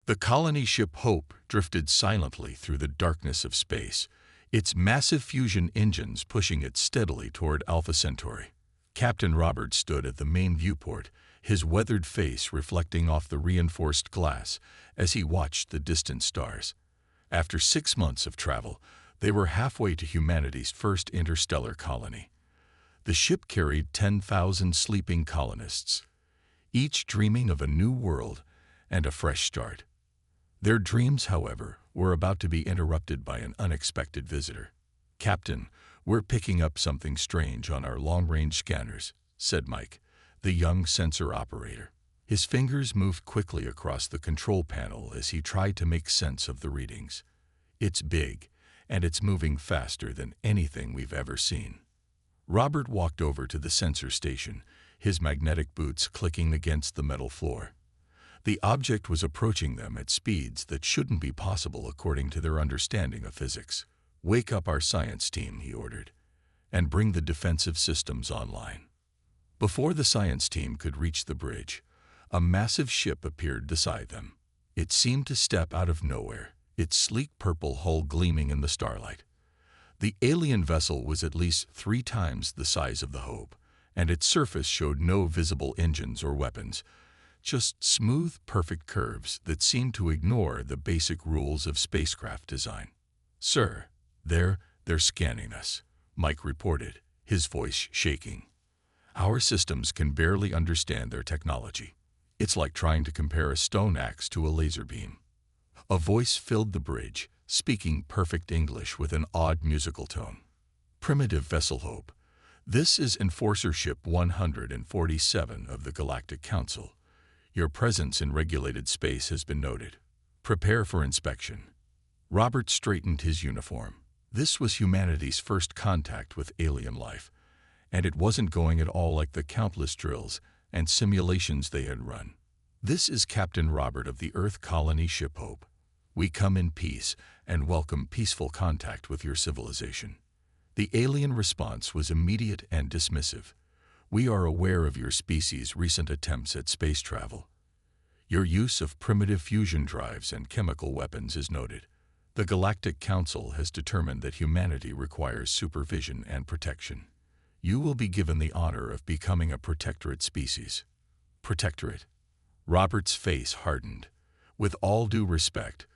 The colony ship Hope drifted silently through the darkness of space, its massive fusion engines pushing it steadily toward Alpha Centauri. Captain Robert stood at the main viewport, his weathered face reflecting off the reinforced glass as he watched the distant stars. After 6 months of travel, they were halfway to humanity's first interstellar colony. The ship carried 10,000 sleeping colonists, each dreaming of a new world and a fresh start. Their dreams, however, were about to be interrupted by an unexpected visitor. "Captain, we're picking up something strange on our long-range scanners," said Mike, the young sensor operator. His fingers moved quickly across the control panel as he tried to make sense of the readings. "It's big, and it's moving faster than anything we've ever seen." Robert walked over to the sensor station, his magnetic boots clicking against the metal floor. The object was approaching them at speeds that shouldn't be possible according to their understanding of physics. "Wake up our science team," he ordered, "and bring the defensive systems online." Before the science team could reach the bridge, a massive ship appeared beside them. It seemed to step out of nowhere, its sleek purple hull gleaming in the starlight. The alien vessel was at least 3 times the size of the Hope, and its surface showed no visible engines or weapons, just smooth, perfect curves that seemed to ignore the basic rules of spacecraft design. "Sir, they're scanning us," Mike reported, his voice shaking. "Our systems can barely understand their technology. It's like trying to compare a stone axe to a laser beam." A voice filled the bridge, speaking perfect English with an odd musical tone. "Primitive vessel Hope. This is Enforcer Ship 147 of the Galactic Council. Your presence in regulated space has been noted. Prepare for inspection." Robert straightened his uniform. This was humanity's first contact with alien life, and it wasn't going at all like the countless drills and simulations they had run. "This is Captain Robert of the Earth colony ship Hope. We come in peace and welcome peaceful contact with your civilization." The alien response was immediate and dismissive. "We are aware of your species' recent attempts at space travel. Your use of primitive fusion drives and chemical weapons is noted. The Galactic Council has determined that humanity requires supervision and protection. You will be given the honor of becoming a protectorate species." "Protectorate?" Robert's face hardened. "With all due respect,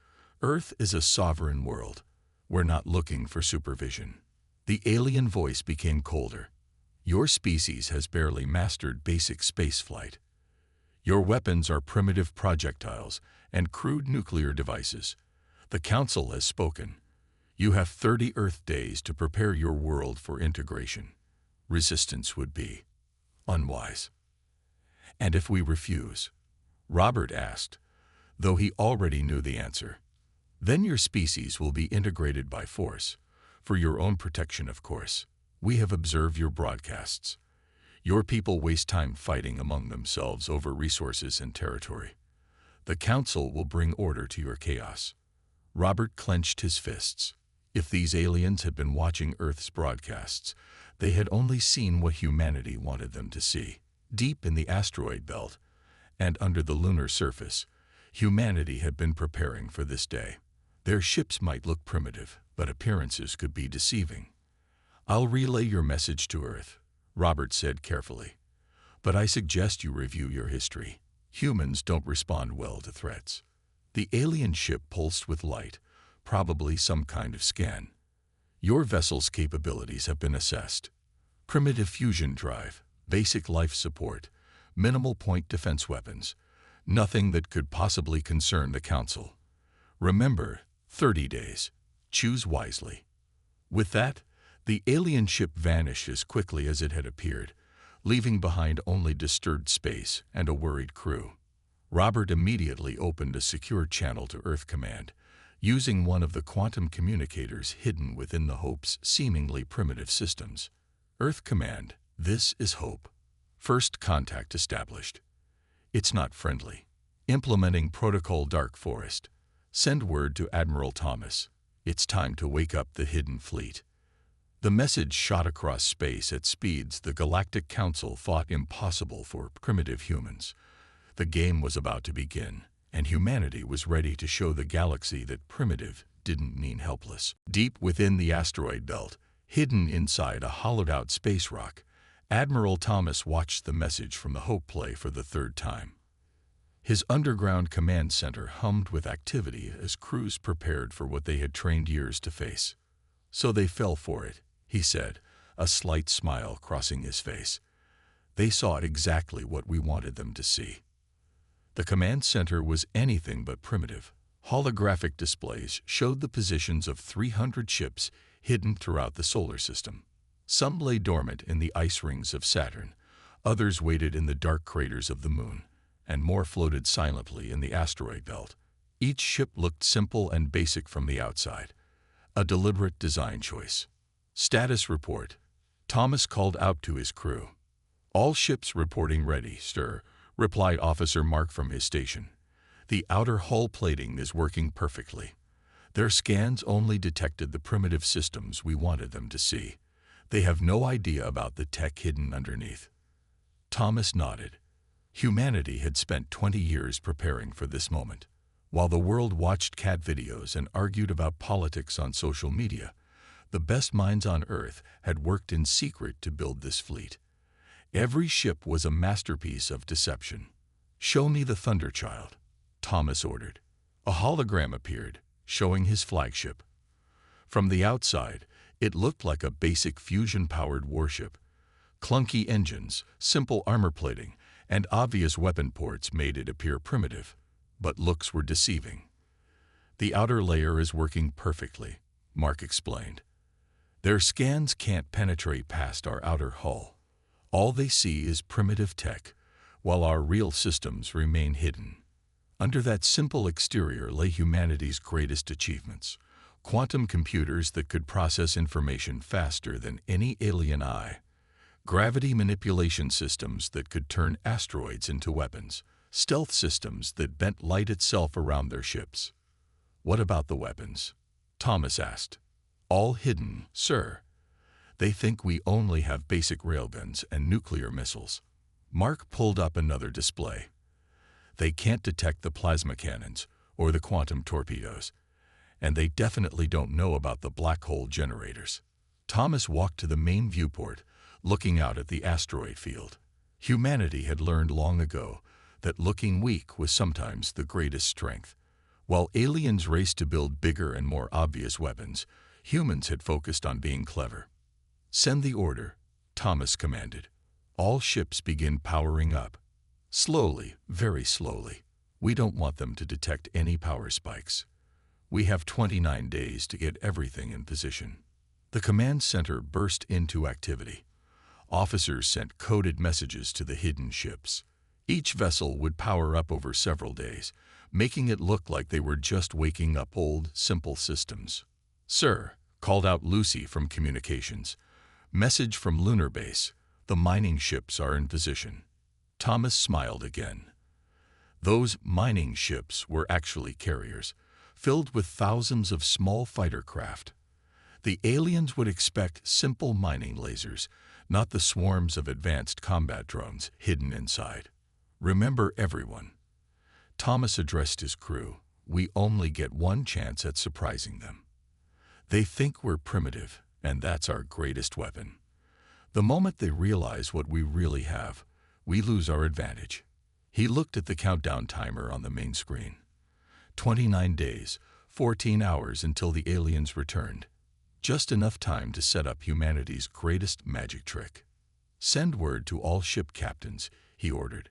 Earth is a sovereign world. We're not looking for supervision." The alien voice became colder. "Your species has barely mastered basic spaceflight. Your weapons are primitive projectiles and crude nuclear devices. The Council has spoken. You have 30 Earth days to prepare your world for integration. Resistance would be unwise." "And if we refuse?" Robert asked, though he already knew the answer. "Then your species will be integrated by force, for your own protection, of course. We have observed your broadcasts. Your people waste time fighting among themselves over resources and territory. The Council will bring order to your chaos." Robert clenched his fists. If these aliens had been watching Earth's broadcasts, they had only seen what humanity wanted them to see. Deep in the asteroid belt and under the lunar surface, humanity had been preparing for this day. Their ships might look primitive, but appearances could be deceiving. "I'll relay your message to Earth," Robert said carefully, "but I suggest you review your history. Humans don't respond well to threats." The alien ship pulsed with light, probably some kind of scan. "Your vessel's capabilities have been assessed. Primitive fusion drive, basic life support, minimal point defense weapons. Nothing that could possibly concern the Council. Remember, 30 days. Choose wisely." With that, the alien ship vanished as quickly as it had appeared, leaving behind only disturbed space and a worried crew. Robert immediately opened a secure channel to Earth Command, using one of the quantum communicators hidden within the Hope's seemingly primitive systems. "Earth Command, this is Hope. First contact established. It's not friendly. Implementing Protocol Dark Forest. Send word to Admiral Thomas. It's time to wake up the hidden fleet." The message shot across space at speeds the Galactic Council thought impossible for primitive humans. The game was about to begin, and humanity was ready to show the galaxy that primitive didn't mean helpless. Deep within the asteroid belt, hidden inside a hollowed-out space rock, Admiral Thomas watched the message from the Hope play for the third time. His underground command center hummed with activity as crews prepared for what they had trained years to face. "So they fell for it," he said, a slight smile crossing his face. "They saw exactly what we wanted them to see." The command center was anything but primitive. Holographic displays showed the positions of 300 ships hidden throughout the solar system. Some lay dormant in the ice rings of Saturn, others waited in the dark craters of the Moon, and more floated silently in the asteroid belt. Each ship looked simple and basic from the outside, a deliberate design choice. "Status report," Thomas called out to his crew. "All ships reporting ready, sir," replied Officer Mark from his station. "The outer hull plating is working perfectly. Their scans only detected the primitive systems we wanted them to see. They have no idea about the tech hidden underneath." Thomas nodded. Humanity had spent 20 years preparing for this moment. While the world watched cat videos and argued about politics on social media, the best minds on Earth had worked in secret to build this fleet. Every ship was a masterpiece of deception. "Show me the Thunderchild," Thomas ordered. A hologram appeared, showing his flagship. From the outside, it looked like a basic fusion-powered warship. Clunky engines, simple armor plating, and obvious weapon ports made it appear primitive, but looks were deceiving. "The outer layer is working perfectly," Mark explained. "Their scans can't penetrate past our outer hull. All they see is primitive tech, while our real systems remain hidden." Under that simple exterior lay humanity's greatest achievements: quantum computers that could process information faster than any alien eye, gravity manipulation systems that could turn asteroids into weapons, stealth systems that bent light itself around their ships. "What about the weapons?" Thomas asked. "All hidden, sir. They think we only have basic railguns and nuclear missiles." Mark pulled up another display. "They can't detect the plasma cannons or the quantum torpedoes, and they definitely don't know about the black hole generators." Thomas walked to the main viewport, looking out at the asteroid field. Humanity had learned long ago that looking weak was sometimes the greatest strength. While aliens raced to build bigger and more obvious weapons, humans had focused on being clever. "Send the order," Thomas commanded. "All ships begin powering up. Slowly, very slowly. We don't want them to detect any power spikes. We have 29 days to get everything in position." The command center burst into activity. Officers sent coded messages to the hidden ships. Each vessel would power up over several days, making it look like they were just waking up old, simple systems. "Sir," called out Lucy from communications. "Message from Lunar Base. The mining ships are in position." Thomas smiled again. Those mining ships were actually carriers, filled with thousands of small fighter craft. The aliens would expect simple mining lasers, not the swarms of advanced combat drones hidden inside. "Remember, everyone," Thomas addressed his crew, "we only get one chance at surprising them. They think we're primitive, and that's our greatest weapon. The moment they realize what we really have, we lose our advantage." He looked at the countdown timer on the main screen. 29 days, 14 hours until the aliens returned. Just enough time to set up humanity's greatest magic trick. "Send word to all ship captains," he ordered.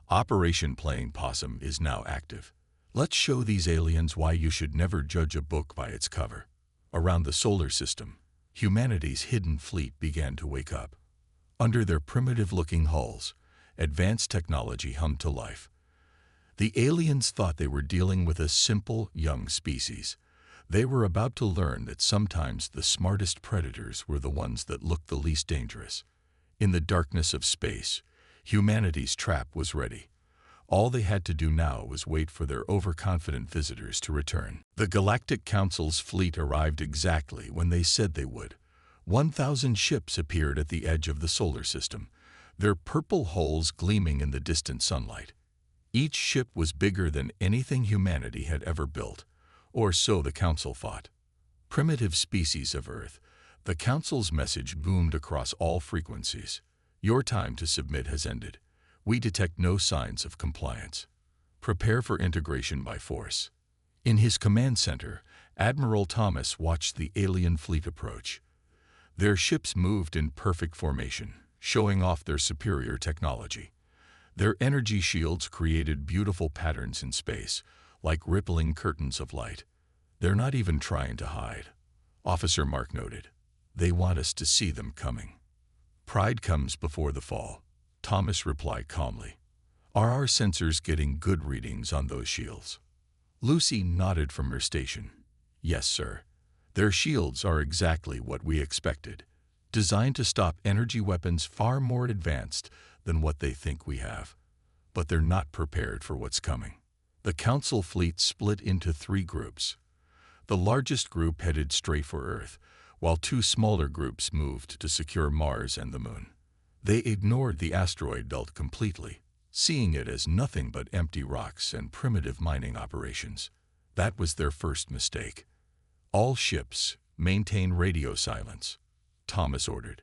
"Operation Playing Possum is now active. Let's show these aliens why you should never judge a book by its cover." Around the solar system, humanity's hidden fleet began to wake up. Under their primitive-looking hulls, advanced technology hummed to life. The aliens thought they were dealing with a simple, young species. They were about to learn that sometimes the smartest predators were the ones that looked the least dangerous. In the darkness of space, humanity's trap was ready. All they had to do now was wait for their overconfident visitors to return. The Galactic Council's fleet arrived exactly when they said they would. 1,000 ships appeared at the edge of the solar system, their purple hulls gleaming in the distant sunlight. Each ship was bigger than anything humanity had ever built, or so the Council thought. Primitive species of Earth, the Council's message boomed across all frequencies. Your time to submit has ended. We detect no signs of compliance. Prepare for integration by force. In his command center, Admiral Thomas watched the alien fleet approach. Their ships moved in perfect formation, showing off their superior technology. Their energy shields created beautiful patterns in space, like rippling curtains of light. They're not even trying to hide, Officer Mark noted. They want us to see them coming. Pride comes before the fall, Thomas replied calmly. Are our sensors getting good readings on those shields? Lucy nodded from her station. Yes, sir. Their shields are exactly what we expected, designed to stop energy weapons far more advanced than what they think we have. But they're not prepared for what's coming. The Council fleet split into 3 groups. The largest group headed straight for Earth, while 2 smaller groups moved to secure Mars and the Moon. They ignored the asteroid belt completely, seeing it as nothing but empty rocks and primitive mining operations. That was their first mistake. All ships maintain radio silence, Thomas ordered.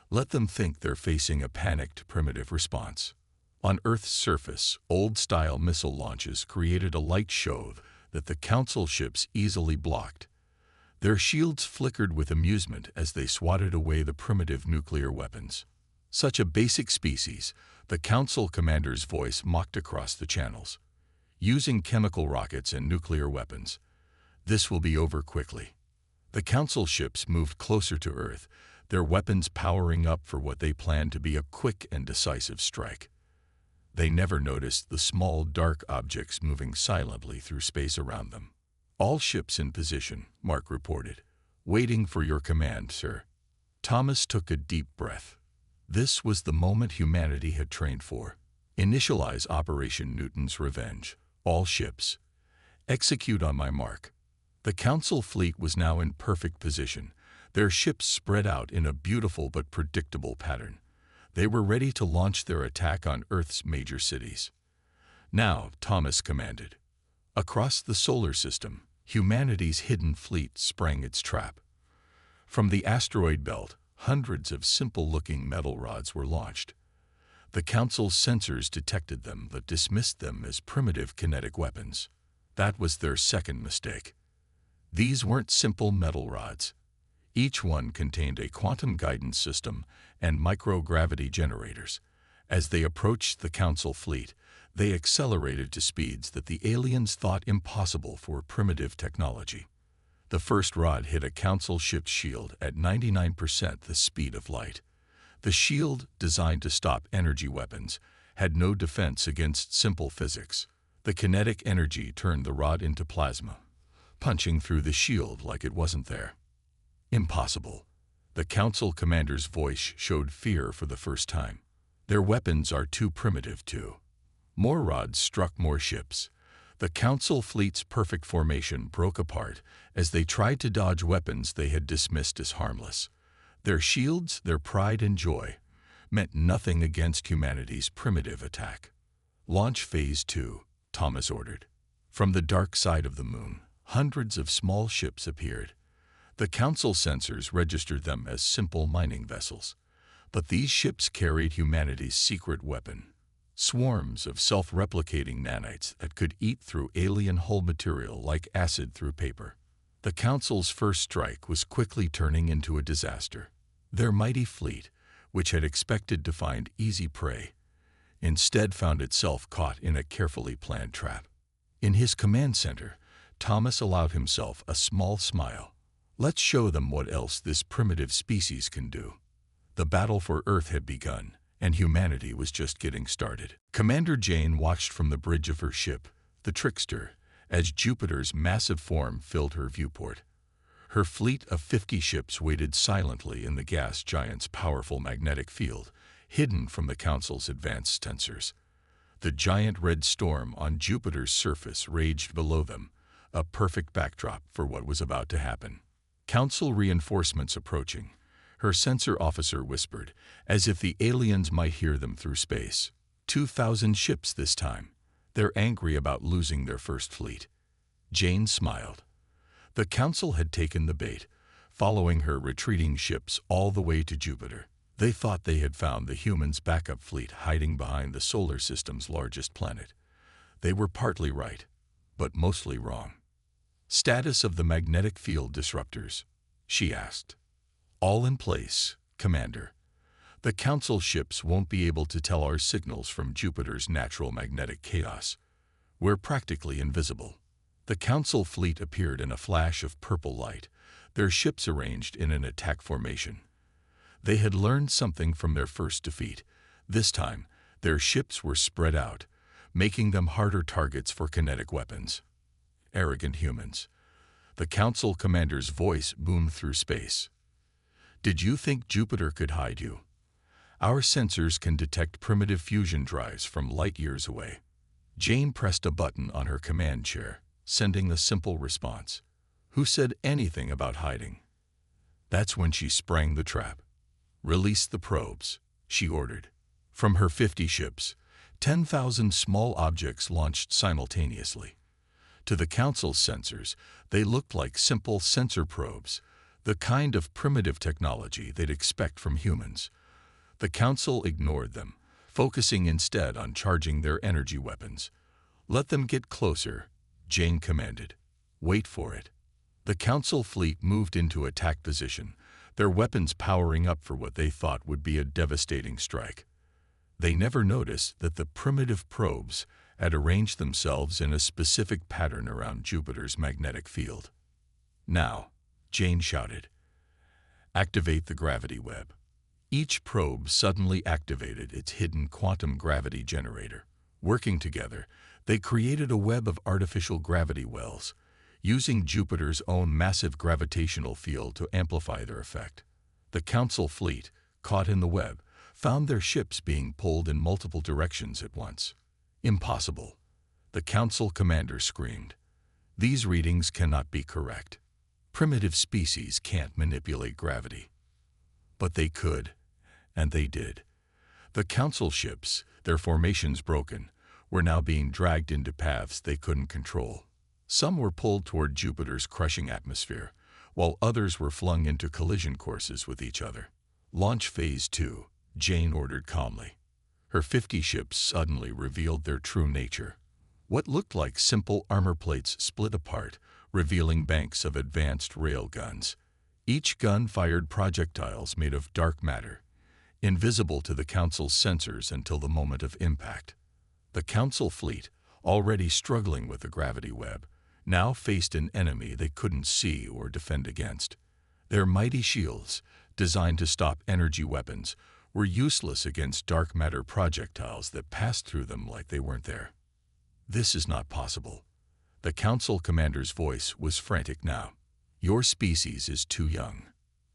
Let them think they're facing a panicked primitive response. On Earth's surface, old-style missile launches created a light show that the Council ships easily blocked. Their shields flickered with amusement as they swatted away the primitive nuclear weapons. Such a basic species, the Council commander's voice mocked across the channels. Using chemical rockets and nuclear weapons. This will be over quickly. The Council ships moved closer to Earth, their weapons powering up for what they planned to be a quick and decisive strike. They never noticed the small, dark objects moving silently through space around them. All ships in position, Mark reported. Waiting for your command, sir. Thomas took a deep breath. This was the moment humanity had trained for. Initialize Operation Newton's Revenge. All ships. Execute on my mark. The Council fleet was now in perfect position, their ships spread out in a beautiful but predictable pattern. They were ready to launch their attack on Earth's major cities. Now, Thomas commanded. Across the solar system, humanity's hidden fleet sprang its trap. From the asteroid belt, hundreds of simple-looking metal rods were launched. The Council's sensors detected them but dismissed them as primitive kinetic weapons. That was their second mistake. These weren't simple metal rods. Each one contained a quantum guidance system and microgravity generators. As they approached the Council fleet, they accelerated to speeds that the aliens thought impossible for primitive technology. The first rod hit a Council ship's shield at 99% the speed of light. The shield, designed to stop energy weapons, had no defense against simple physics. The kinetic energy turned the rod into plasma, punching through the shield like it wasn't there. Impossible. The Council commander's voice showed fear for the first time. Their weapons are too primitive, too. More rods struck more ships. The Council fleet's perfect formation broke apart as they tried to dodge weapons they had dismissed as harmless. Their shields, their pride and joy, meant nothing against humanity's primitive attack. Launch Phase 2, Thomas ordered. From the dark side of the moon, hundreds of small ships appeared. The Council sensors registered them as simple mining vessels. But these ships carried humanity's secret weapon. Swarms of self-replicating nanites that could eat through alien hull material like acid through paper. The Council's first strike was quickly turning into a disaster. Their mighty fleet, which had expected to find easy prey, instead found itself caught in a carefully planned trap. In his command center, Thomas allowed himself a small smile. Let's show them what else this primitive species can do. The battle for Earth had begun, and humanity was just getting started. Commander Jane watched from the bridge of her ship, the Trickster, as Jupiter's massive form filled her viewport. Her fleet of 50 ships waited silently in the gas giant's powerful magnetic field, hidden from the Council's advanced sensors. The giant red storm on Jupiter's surface raged below them, a perfect backdrop for what was about to happen. Council reinforcements approaching, her sensor officer whispered, as if the aliens might hear them through space. 2,000 ships this time. They're angry about losing their first fleet. Jane smiled. The Council had taken the bait, following her retreating ships all the way to Jupiter. They thought they had found the humans' backup fleet hiding behind the solar system's largest planet. They were partly right, but mostly wrong. Status of the magnetic field disruptors, she asked. All in place, Commander. The Council ships won't be able to tell our signals from Jupiter's natural magnetic chaos. We're practically invisible. The Council fleet appeared in a flash of purple light, their ships arranged in an attack formation. They had learned something from their first defeat. This time, their ships were spread out, making them harder targets for kinetic weapons. Arrogant humans. The Council commander's voice boomed through space. Did you think Jupiter could hide you? Our sensors can detect primitive fusion drives from light years away. Jane pressed a button on her command chair, sending a simple response. Who said anything about hiding? That's when she sprang the trap. Release the probes, she ordered. From her 50 ships, 10,000 small objects launched simultaneously. To the Council's sensors, they looked like simple sensor probes, the kind of primitive technology they'd expect from humans. The Council ignored them, focusing instead on charging their energy weapons. Let them get closer, Jane commanded. Wait for it. The Council fleet moved into attack position, their weapons powering up for what they thought would be a devastating strike. They never noticed that the primitive probes had arranged themselves in a specific pattern around Jupiter's magnetic field. Now, Jane shouted, activate the gravity web. Each probe suddenly activated its hidden quantum gravity generator. Working together, they created a web of artificial gravity wells, using Jupiter's own massive gravitational field to amplify their effect. The Council fleet, caught in the web, found their ships being pulled in multiple directions at once. Impossible, the Council commander screamed. These readings cannot be correct. Primitive species can't manipulate gravity. But they could, and they did. The Council ships, their formations broken, were now being dragged into paths they couldn't control. Some were pulled toward Jupiter's crushing atmosphere, while others were flung into collision courses with each other. Launch Phase 2, Jane ordered calmly. Her 50 ships suddenly revealed their true nature. What looked like simple armor plates split apart, revealing banks of advanced rail guns. Each gun fired projectiles made of dark matter, invisible to the Council's sensors until the moment of impact. The Council fleet, already struggling with the gravity web, now faced an enemy they couldn't see or defend against. Their mighty shields, designed to stop energy weapons, were useless against dark matter projectiles that passed through them like they weren't there. This is not possible. The Council commander's voice was frantic now. Your species is too young,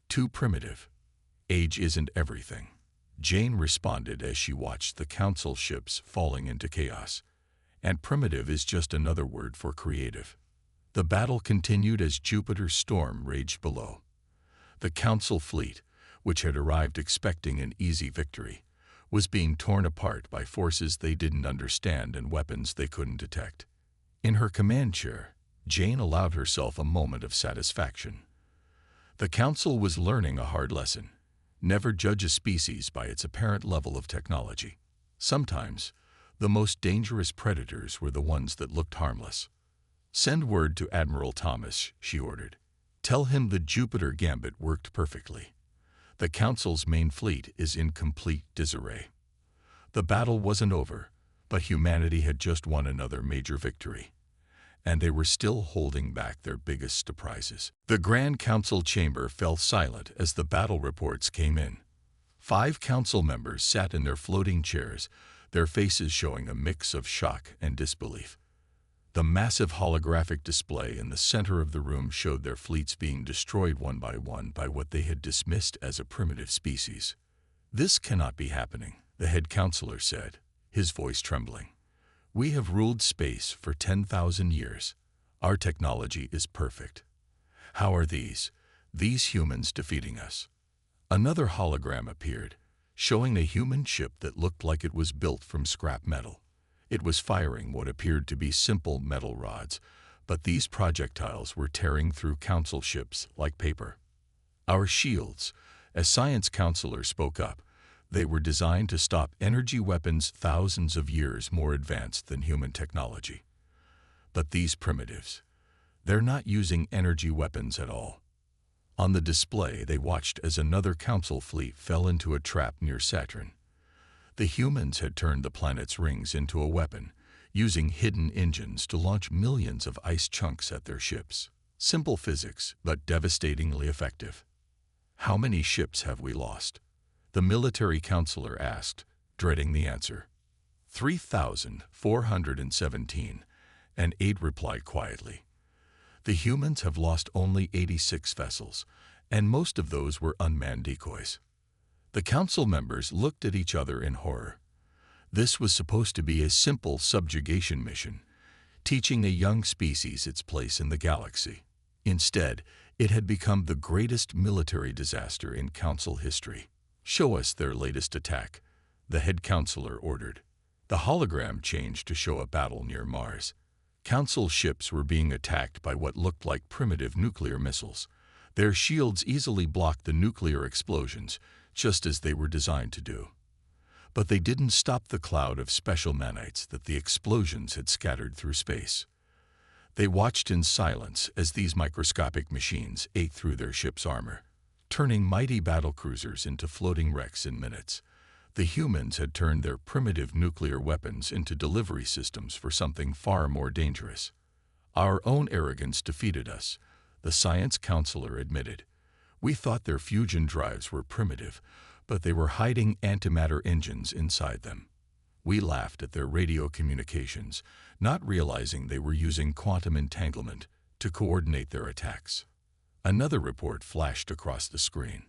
too primitive. Age isn't everything. Jane responded as she watched the Council ships falling into chaos. And primitive is just another word for creative. The battle continued as Jupiter's storm raged below. The Council fleet, which had arrived expecting an easy victory, was being torn apart by forces they didn't understand and weapons they couldn't detect. In her command chair, Jane allowed herself a moment of satisfaction. The Council was learning a hard lesson. Never judge a species by its apparent level of technology. Sometimes, the most dangerous predators were the ones that looked harmless. Send word to Admiral Thomas, she ordered. Tell him the Jupiter Gambit worked perfectly. The Council's main fleet is in complete disarray. The battle wasn't over, but humanity had just won another major victory. And they were still holding back their biggest surprises. The Grand Council chamber fell silent as the battle reports came in. 5 council members sat in their floating chairs, their faces showing a mix of shock and disbelief. The massive holographic display in the center of the room showed their fleets being destroyed one by what they had dismissed as a primitive species. This cannot be happening, the head counselor said, his voice trembling. We have ruled space for 10,000 years. Our technology is perfect. How are these humans defeating us? Another hologram appeared, showing a human ship that looked like it was built from scrap metal. It was firing what appeared to be simple metal rods, but these projectiles were tearing through council ships like paper. Our shields, as science counselor spoke up, they were designed to stop energy weapons thousands of years more advanced than human technology. But these primitives, they're not using energy weapons at all. On the display, they watched as another council fleet fell into a trap near Saturn. The humans had turned the planet's rings into a weapon, using hidden engines to launch millions of ice chunks at their ships. Simple physics, but devastatingly effective. "How many ships have we lost?" the military counselor asked, dreading the answer. 3,417, and Aide replied quietly. "The humans have lost only 86 vessels, and most of those were unmanned decoys." The council members looked at each other in horror. This was supposed to be a simple subjugation mission, teaching a young species its place in the galaxy. Instead, it had become the greatest military disaster in council history. "Show us their latest attack," the head counselor ordered. The hologram changed to show a battle near Mars. Council ships were being attacked by what looked like primitive nuclear missiles. Their shields easily blocked the nuclear explosions, just as they were designed to do. But they didn't stop the cloud of special nanites that the explosions had scattered through space. They watched in silence as these microscopic machines ate through their ship's armor, turning mighty battlecruisers into floating wrecks in minutes. The humans had turned their primitive nuclear weapons into delivery systems for something far more dangerous. "Our own arrogance defeated us," the science counselor admitted. "We thought their fusion drives were primitive, but they were hiding antimatter engines inside them. We laughed at their radio communications, not realizing they were using quantum entanglement to coordinate their attacks." Another report flashed across the screen.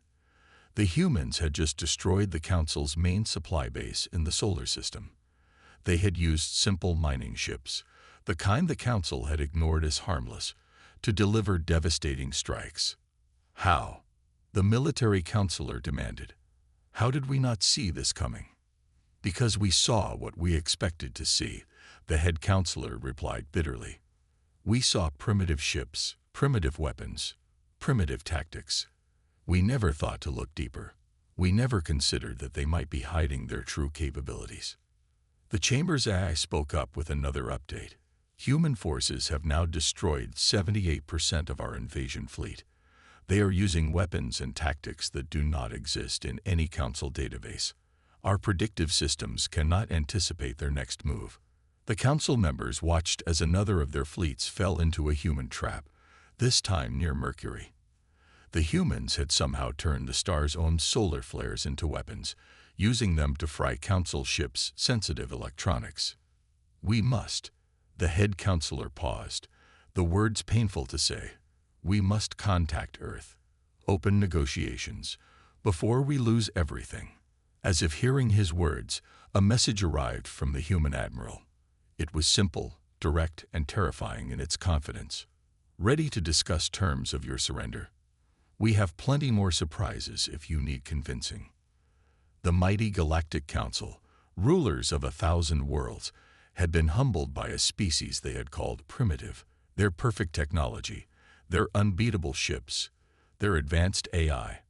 The humans had just destroyed the Council's main supply base in the solar system. They had used simple mining ships, the kind the Council had ignored as harmless, to deliver devastating strikes. "How?" the military counselor demanded. "How did we not see this coming?" "Because we saw what we expected to see," the head counselor replied bitterly. "We saw primitive ships, primitive weapons, primitive tactics. We never thought to look deeper. We never considered that they might be hiding their true capabilities." The Chamber's AI spoke up with another update. "Human forces have now destroyed 78% of our invasion fleet. They are using weapons and tactics that do not exist in any Council database. Our predictive systems cannot anticipate their next move." The Council members watched as another of their fleets fell into a human trap, this time near Mercury. The humans had somehow turned the star's own solar flares into weapons, using them to fry Council ships' sensitive electronics. "We must," the head counselor paused, the words painful to say. "We must contact Earth. Open negotiations, before we lose everything." As if hearing his words, a message arrived from the human admiral. It was simple, direct, and terrifying in its confidence. "Ready to discuss terms of your surrender. We have plenty more surprises if you need convincing." The mighty Galactic Council, rulers of 1,000 worlds, had been humbled by a species they had called primitive. Their perfect technology, their unbeatable ships, their advanced AI.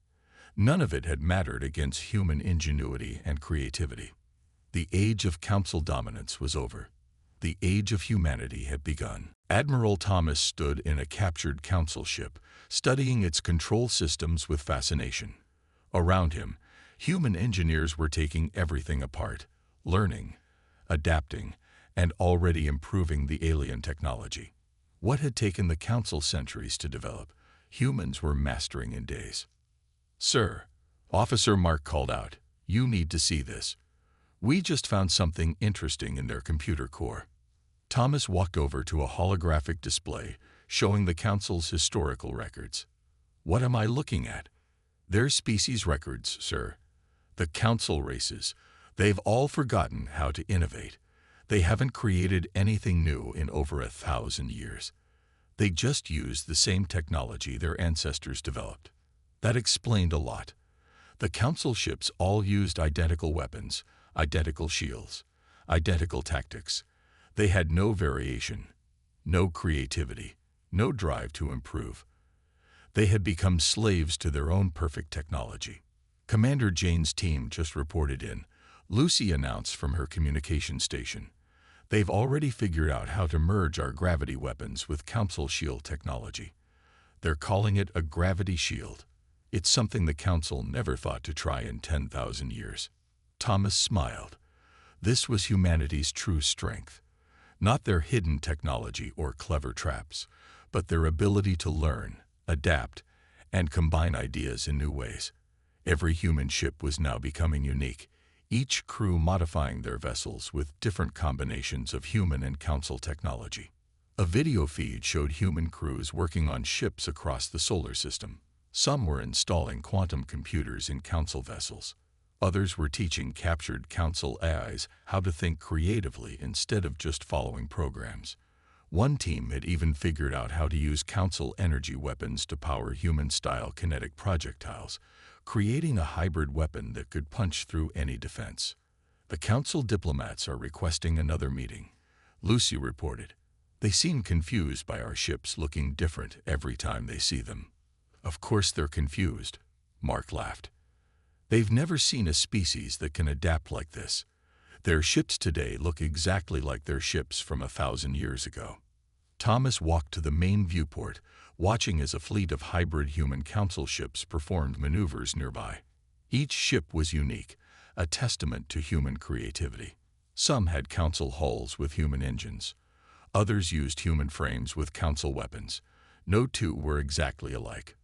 None of it had mattered against human ingenuity and creativity. The age of Council dominance was over. The age of humanity had begun. Admiral Thomas stood in a captured Council ship, studying its control systems with fascination. Around him, human engineers were taking everything apart, learning, adapting, and already improving the alien technology. What had taken the Council centuries to develop, humans were mastering in days. "Sir," Officer Mark called out, "you need to see this. We just found something interesting in their computer core." Thomas walked over to a holographic display showing the Council's historical records. "What am I looking at?" "Their species records, sir. The Council races. They've all forgotten how to innovate. They haven't created anything new in over 1,000 years. They just use the same technology their ancestors developed." That explained a lot. The Council ships all used identical weapons, identical shields, Identical tactics. They had no variation, no creativity, no drive to improve. They had become slaves to their own perfect technology. Commander Jane's team just reported in. Lucy announced from her communication station. They've already figured out how to merge our gravity weapons with Council shield technology. They're calling it a gravity shield. It's something the Council never thought to try in 10,000 years. Thomas smiled. This was humanity's true strength. Not their hidden technology or clever traps, but their ability to learn, adapt, and combine ideas in new ways. Every human ship was now becoming unique, each crew modifying their vessels with different combinations of human and Council technology. A video feed showed human crews working on ships across the solar system. Some were installing quantum computers in Council vessels. Others were teaching captured Council AIs how to think creatively instead of just following programs. One team had even figured out how to use Council energy weapons to power human-style kinetic projectiles, creating a hybrid weapon that could punch through any defense. The Council diplomats are requesting another meeting, Lucy reported. They seem confused by our ships looking different every time they see them. Of course they're confused, Mark laughed. They've never seen a species that can adapt like this. Their ships today look exactly like their ships from 1,000 years ago. Thomas walked to the main viewport, watching as a fleet of hybrid human Council ships performed maneuvers nearby. Each ship was unique, a testament to human creativity. Some had Council hulls with human engines. Others used human frames with Council weapons. No two were exactly alike.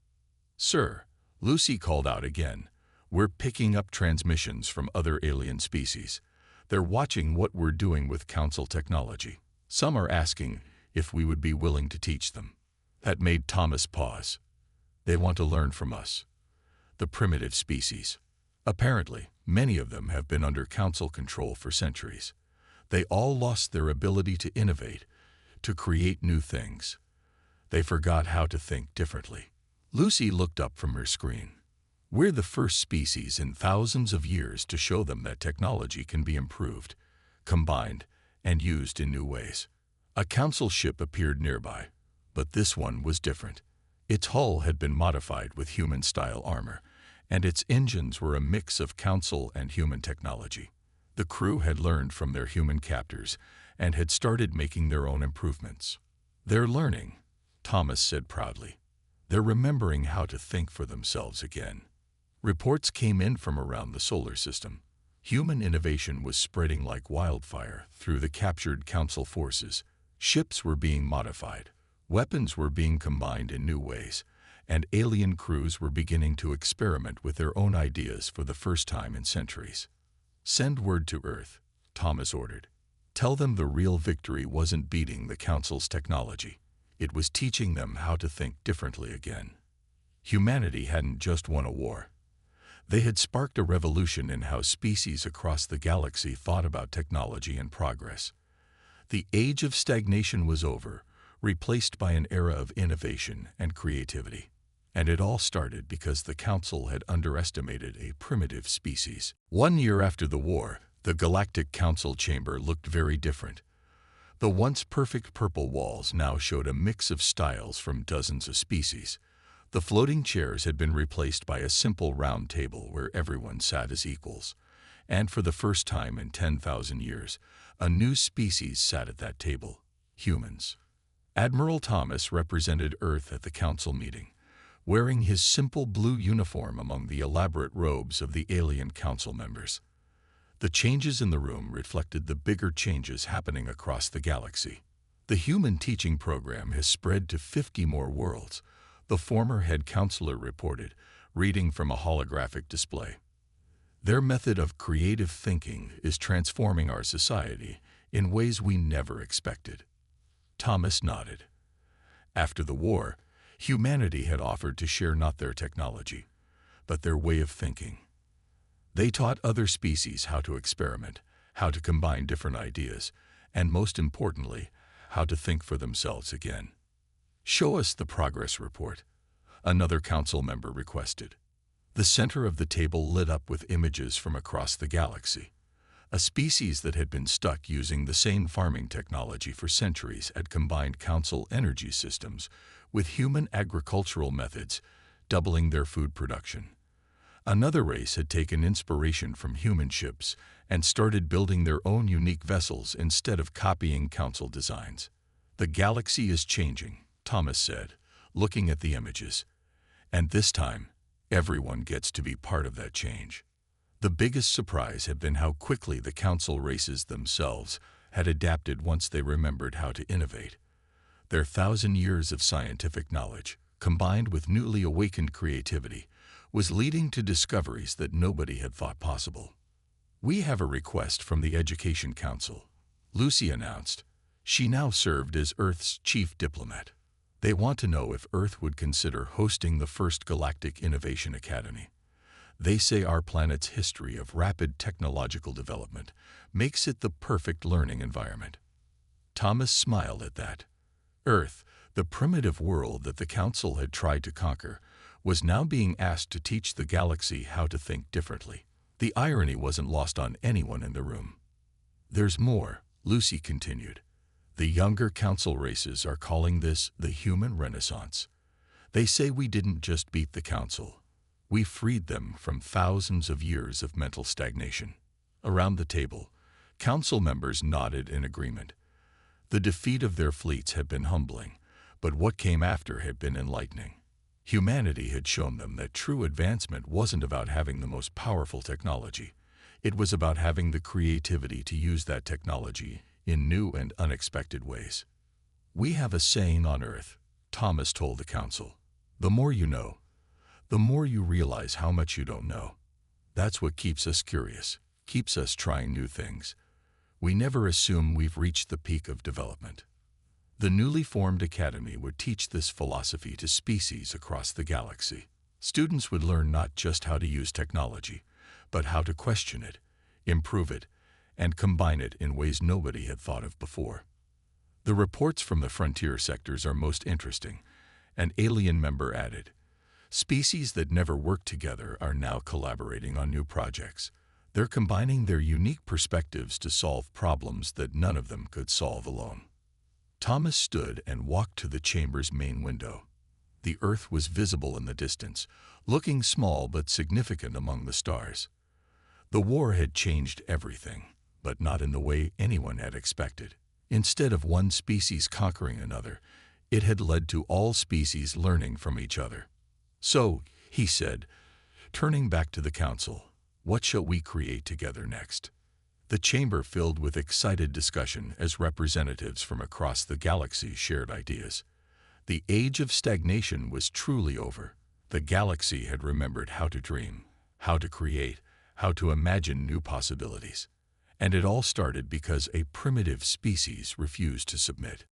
"Sir," Lucy called out again, "we're picking up transmissions from other alien species. They're watching what we're doing with Council technology. Some are asking if we would be willing to teach them." That made Thomas pause. They want to learn from us, the primitive species. Apparently, many of them have been under Council control for centuries. They all lost their ability to innovate, to create new things. They forgot how to think differently. Lucy looked up from her screen. "We're the first species in thousands of years to show them that technology can be improved, combined, and used in new ways." A Council ship appeared nearby, but this one was different. Its hull had been modified with human-style armor, and its engines were a mix of Council and human technology. The crew had learned from their human captors and had started making their own improvements. "They're learning," Thomas said proudly. "They're remembering how to think for themselves again." Reports came in from around the solar system. Human innovation was spreading like wildfire through the captured Council forces. Ships were being modified, weapons were being combined in new ways, and alien crews were beginning to experiment with their own ideas for the first time in centuries. "Send word to Earth," Thomas ordered. "Tell them the real victory wasn't beating the Council's technology. It was teaching them how to think differently again." Humanity hadn't just won a war. They had sparked a revolution in how species across the galaxy thought about technology and progress. The age of stagnation was over, replaced by an era of innovation and creativity. And it all started because the Council had underestimated a primitive species. 1 year after the war, the Galactic Council chamber looked very different. The once perfect purple walls now showed a mix of styles from dozens of species. The floating chairs had been replaced by a simple round table where everyone sat as equals. And for the first time in 10,000 years, a new species sat at that table: humans. Admiral Thomas represented Earth at the Council meeting, wearing his simple blue uniform among the elaborate robes of the alien Council members. The changes in the room reflected the bigger changes happening across the galaxy. The human teaching program has spread to 50 more worlds, the former head counselor reported, reading from a holographic display. "Their method of creative thinking is transforming our society in ways we never expected." Thomas nodded. After the war, humanity had offered to share not their technology, but their way of thinking. They taught other species how to experiment, how to combine different ideas, and most importantly, how to think for themselves again. "Show us the progress report," another Council member requested. The center of the table lit up with images from across the galaxy. A species that had been stuck using the same farming technology for centuries had combined council energy systems with human agricultural methods, doubling their food production. Another race had taken inspiration from human ships and started building their own unique vessels instead of copying council designs. "The galaxy is changing," Thomas said, looking at the images. "And this time, everyone gets to be part of that change." The biggest surprise had been how quickly the council races themselves had adapted once they remembered how to innovate. Their 1,000 years of scientific knowledge, combined with newly awakened creativity, was leading to discoveries that nobody had thought possible. "We have a request from the Education Council," Lucy announced. She now served as Earth's chief diplomat. "They want to know if Earth would consider hosting the first Galactic Innovation Academy. They say our planet's history of rapid technological development makes it the perfect learning environment." Thomas smiled at that. Earth, the primitive world that the Council had tried to conquer, was now being asked to teach the galaxy how to think differently. The irony wasn't lost on anyone in the room. "There's more," Lucy continued. "The younger Council races are calling this the Human Renaissance. They say we didn't just beat the Council. We freed them from thousands of years of mental stagnation." Around the table, Council members nodded in agreement. The defeat of their fleets had been humbling, but what came after had been enlightening. Humanity had shown them that true advancement wasn't about having the most powerful technology. It was about having the creativity to use that technology in new and unexpected ways. "We have a saying on Earth," Thomas told the Council. "The more you know, the more you realize how much you don't know. That's what keeps us curious, keeps us trying new things. We never assume we've reached the peak of development." The newly formed academy would teach this philosophy to species across the galaxy. Students would learn not just how to use technology, but how to question it, improve it, and combine it in ways nobody had thought of before. "The reports from the frontier sectors are most interesting," an alien member added. "Species that never worked together are now collaborating on new projects. They're combining their unique perspectives to solve problems that none of them could solve alone." Thomas stood and walked to the chamber's main window. The Earth was visible in the distance, looking small but significant among the stars. The war had changed everything, but not in the way anyone had expected. Instead of one species conquering another, it had led to all species learning from each other. "So," he said, turning back to the Council, "what shall we create together next?" The chamber filled with excited discussion as representatives from across the galaxy shared ideas. The age of stagnation was truly over. The galaxy had remembered how to dream, how to create, how to imagine new possibilities. And it all started because a primitive species refused to submit.